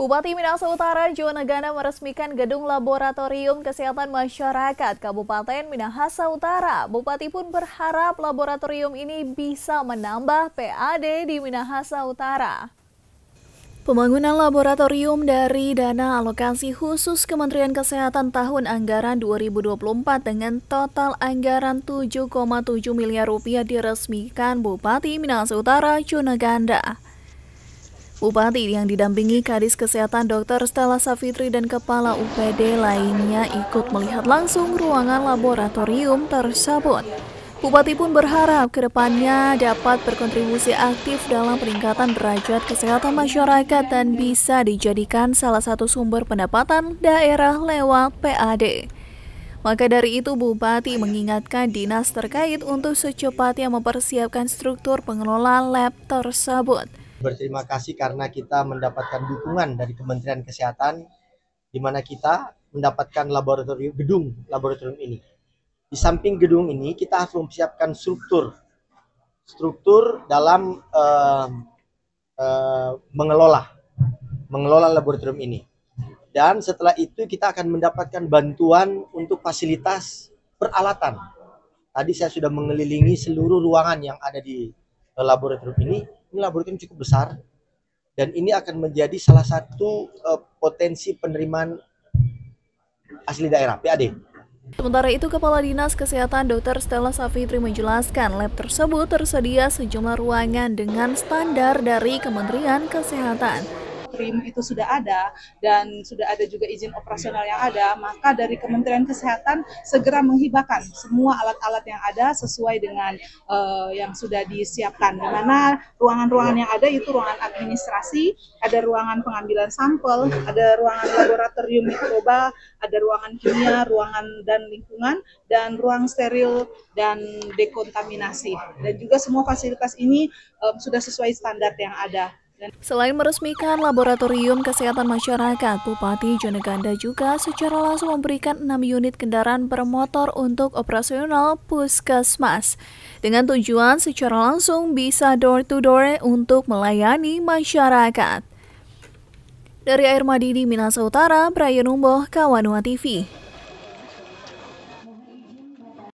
Bupati Minahasa Utara Jonagana meresmikan gedung laboratorium kesehatan masyarakat Kabupaten Minahasa Utara. Bupati pun berharap laboratorium ini bisa menambah PAD di Minahasa Utara. Pembangunan laboratorium dari dana alokasi khusus Kementerian Kesehatan tahun anggaran 2024 dengan total anggaran 7,7 miliar rupiah diresmikan Bupati Minahasa Utara Jonagana. Bupati yang didampingi Kadis Kesehatan Dr. Stella Safitri dan Kepala UPD lainnya ikut melihat langsung ruangan laboratorium tersebut. Bupati pun berharap kedepannya dapat berkontribusi aktif dalam peningkatan derajat kesehatan masyarakat dan bisa dijadikan salah satu sumber pendapatan daerah lewat PAD. Maka dari itu Bupati mengingatkan dinas terkait untuk secepatnya mempersiapkan struktur pengelola lab tersebut. Berterima kasih karena kita mendapatkan dukungan dari Kementerian Kesehatan di mana kita mendapatkan gedung laboratorium ini. Di samping gedung ini kita harus mempersiapkan struktur dalam mengelola laboratorium ini. Dan setelah itu kita akan mendapatkan bantuan untuk fasilitas peralatan. Tadi saya sudah mengelilingi seluruh ruangan yang ada di laboratorium ini. Ini laboratorium cukup besar dan ini akan menjadi salah satu potensi penerimaan asli daerah PAD. Sementara itu, Kepala Dinas Kesehatan Dr. Stella Safitri menjelaskan lab tersebut tersedia sejumlah ruangan dengan standar dari Kementerian Kesehatan. Itu sudah ada dan sudah ada juga izin operasional yang ada, maka dari Kementerian Kesehatan segera menghibahkan semua alat-alat yang ada sesuai dengan yang sudah disiapkan. Di mana ruangan-ruangan yang ada itu ruangan administrasi, ada ruangan pengambilan sampel, ada ruangan laboratorium mikroba, ada ruangan kimia, ruangan dan lingkungan, dan ruang steril dan dekontaminasi. Dan juga semua fasilitas ini sudah sesuai standar yang ada. Selain meresmikan laboratorium kesehatan masyarakat, Bupati Jonagana juga secara langsung memberikan 6 unit kendaraan bermotor untuk operasional puskesmas. Dengan tujuan secara langsung bisa door-to-door untuk melayani masyarakat. Dari Air Madidi, Minahasa Utara, Brian Umboh, Kawanua TV.